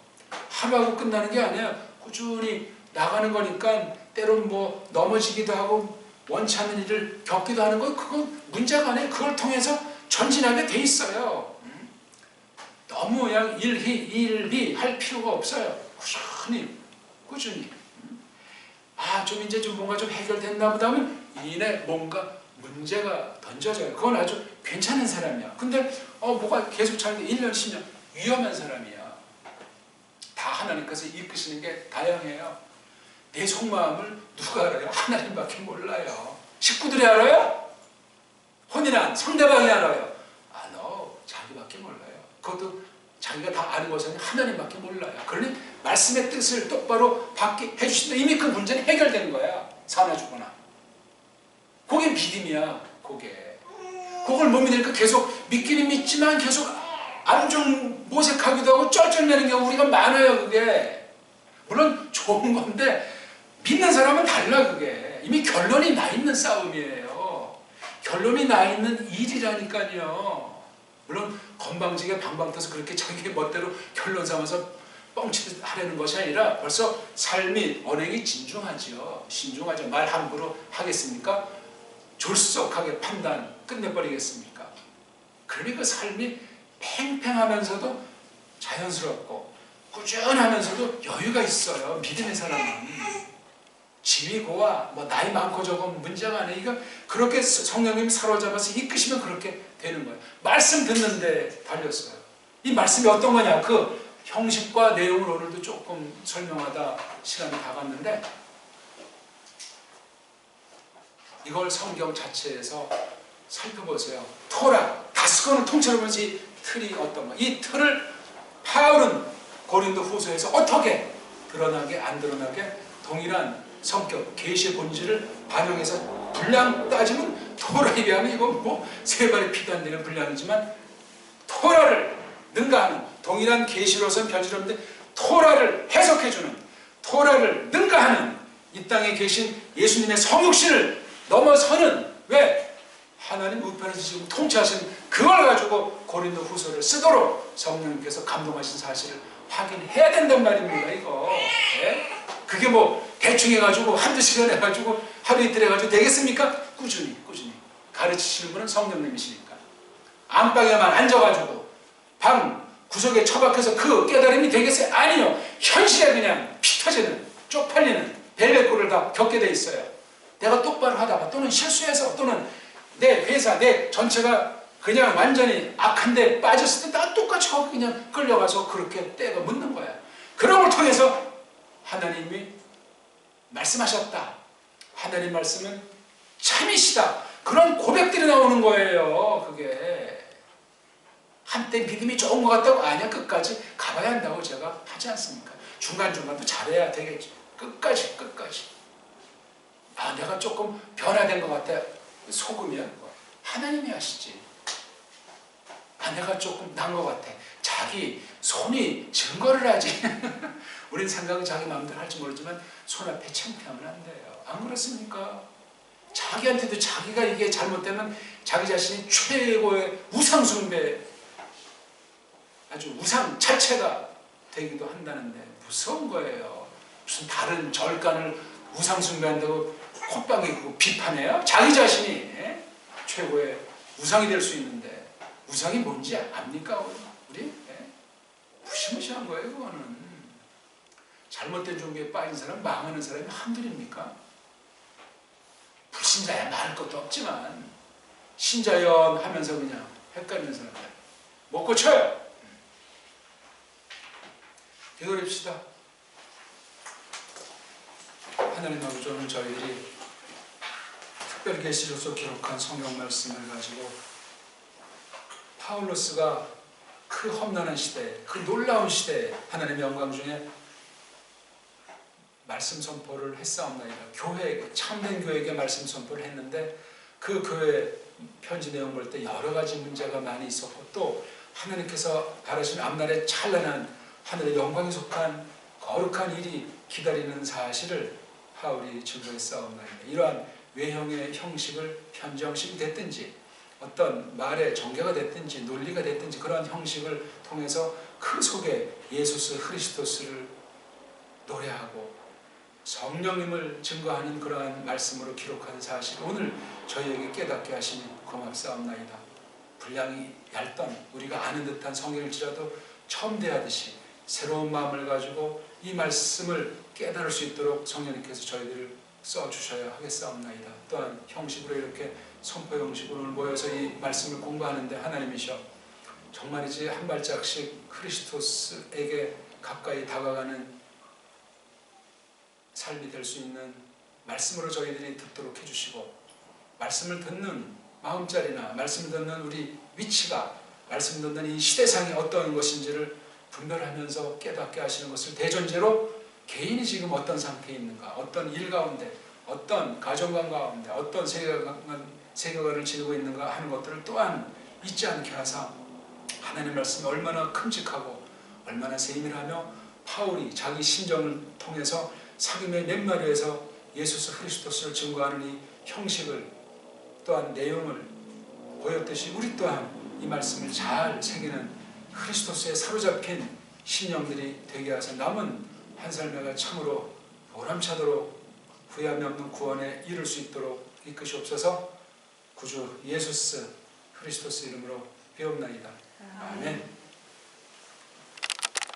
하루하고 끝나는 게 아니야. 꾸준히 나가는 거니까 때론 뭐 넘어지기도 하고 원치 않는 일을 겪기도 하는 거, 그건 문제가 아니에요. 그걸 통해서 전진하게 돼 있어요. 너무 그냥 일희 할 필요가 없어요. 꾸준히. 좀 이제 좀 뭔가 좀 해결됐나 보다 하면 이내 뭔가 문제가 던져져요. 그건 아주 괜찮은 사람이야. 근데 뭐가 계속 차는데 1년, 10년 위험한 사람이야. 다 하나님께서 이끄시는 게 다양해요. 내 속마음을 누가 알아요? 하나님밖에 몰라요. 식구들이 알아요? 혼인한 상대방이 알아요? 자기밖에 몰라요. 그것도 자기가 다 아는 것은 하나님밖에 몰라요. 그러니 말씀의 뜻을 똑바로 받게 해주신다. 이미 그 문제는 해결된 거야. 사나 죽거나. 그게 믿음이야. 그걸 못 믿으니까 계속 믿기는 믿지만 계속 안중 모색하기도 하고 쩔쩔매는 경우 우리가 많아요. 그게 물론 좋은 건데 믿는 사람은 달라. 그게 이미 결론이 나 있는 싸움이에요. 결론이 나 있는 일이라니까요. 물론 건방지게 방방 떠서 그렇게 자기 멋대로 결론 삼아서 뻥치듯 하려는 것이 아니라 벌써 삶이 언행이 진중하지요. 신중하죠. 말 함부로 하겠습니까? 졸속하게 판단 끝내버리겠습니까? 그러니 그 삶이 팽팽하면서도 자연스럽고 꾸준하면서도 여유가 있어요. 믿음의 사람은. 지위고와 나이 많고 적은 문제가 아니니까 그렇게 성령님이 사로잡아서 이끄시면 그렇게 되는 거예요. 말씀 듣는데 달렸어요. 이 말씀이 어떤 거냐? 그 형식과 내용을 오늘도 조금 설명하다 시간이 다 갔는데 이걸 성경 자체에서 살펴보세요. 토라, 다스거는 통째로 보면서 이 틀이 어떤 거. 이 틀을 바울은 고린도 후서에서 어떻게 드러나게 안 드러나게 동일한 성격, 계시의 본질을 반영해서 분량 따지면 토라에 비하면 이건 세 발의 피도 안 되는 분량이지만 토라를 능가하는 동일한 계시로서는 변질 없는데 토라를 해석해주는 토라를 능가하는 이 땅에 계신 예수님의 성육신을 넘어서는 왜? 하나님 우편에서 지금 통치하신 그걸 가지고 고린도 후서를 쓰도록 성령님께서 감동하신 사실을 확인해야 된단 말입니다. 이거. 네? 그게 대충 해가지고 한두 시간 해가지고 하루 이틀 해가지고 되겠습니까? 꾸준히 가르치시는 분은 성령님이시니까. 안방에만 앉아가지고 방 구석에 처박혀서 그 깨달음이 되겠어요? 아니요. 현실에 그냥 피 터지는 쪽팔리는 벨벳골을 다 겪게 돼 있어요. 내가 똑바로 하다가 또는 실수해서 또는 내 회사 내 전체가 그냥 완전히 악한데 빠졌을 때 나 똑같이 그냥 끌려가서 그렇게 때가 묻는 거야. 그런 걸 통해서 하나님이 말씀하셨다. 하나님 말씀은 참이시다. 그런 고백들이 나오는 거예요. 그게 한때 믿음이 좋은 것 같다고 아니야. 끝까지 가봐야 한다고 제가 하지 않습니까? 중간중간도 잘해야 되겠지. 끝까지 내가 조금 변화된 것 같아. 속음이야. 하나님이 하시지. 내가 조금 난 것 같아. 자기 손이 증거를 하지. 우린 생각은 자기 마음대로 할지 모르지만 손 앞에 창피하면 안 돼요. 안 그렇습니까? 자기한테도 자기가 이게 잘못되면 자기 자신이 최고의 우상 숭배, 아주 우상 자체가 되기도 한다는데 무서운 거예요. 무슨 다른 절간을 우상 숭배한다고 콧방귀고 비판해요? 자기 자신이 최고의 우상이 될 수 있는데 우상이 뭔지 압니까? 우리? 무시무시한 거예요. 그거는. 잘못된 종교에 빠진 사람, 망하는 사람이 한둘입니까? 불신자야 말할 것도 없지만 신자연 하면서 그냥 헷갈리는 사람들 못 고쳐요. 기도합시다. 하나님 아버지, 오늘 저희들이 특별 계시로서 기록한 성경 말씀을 가지고 파울로스가 그 험난한 시대에, 그 놀라운 시대에 하나님의 영광 중에 말씀 선포를 했사옵나이다. 교회에게, 참된 교회에게 말씀 선포를 했는데 그 교회 편지 내용 볼 때 여러 가지 문제가 많이 있었고 또 하나님께서 바라시는 앞날에 찬란한 하늘의 영광에 속한 거룩한 일이 기다리는 사실을 파울이 증거했사옵나이다. 이러한 외형의 형식을 편정식이 됐든지 어떤 말의 정교가 됐든지 논리가 됐든지 그러한 형식을 통해서 그 속에 예수스 크리스토스를 노래하고 성령님을 증거하는 그러한 말씀으로 기록하는 사실 오늘 저희에게 깨닫게 하시니 고맙사옵나이다. 분량이 얇던 우리가 아는 듯한 성경일지라도 처음 대하듯이 새로운 마음을 가지고 이 말씀을 깨달을 수 있도록 성령님께서 저희들을 써주셔야 하겠사옵나이다. 또한 형식으로 이렇게 선포 형식으로 모여서 이 말씀을 공부하는데 하나님이셔 정말이지 한 발짝씩 그리스도스에게 가까이 다가가는 삶이 될 수 있는 말씀으로 저희들이 듣도록 해주시고, 말씀을 듣는 마음자리나 말씀을 듣는 우리 위치가, 말씀을 듣는 이 시대상이 어떤 것인지를 분별하면서 깨닫게 하시는 것을 대전제로 개인이 지금 어떤 상태에 있는가, 어떤 일 가운데, 어떤 가정관 가운데, 어떤 세계관을 지니고 있는가 하는 것들을 또한 잊지 않게 하사 하나님 말씀이 얼마나 큼직하고 얼마나 세밀하며 바울이 자기 심정을 통해서 사귐의 넷마리에서 예수 그리스도를 증거하는 이 형식을 또한 내용을 보였듯이 우리 또한 이 말씀을 잘 새기는 그리스도에 사로잡힌 신령들이 되게 하사 남은 한 삶에가 참으로 보람차도록 후회함이 없는 구원에 이룰 수 있도록 이끄시옵소서. 구주 예수 그리스도 이름으로 비옵나이다. 아멘.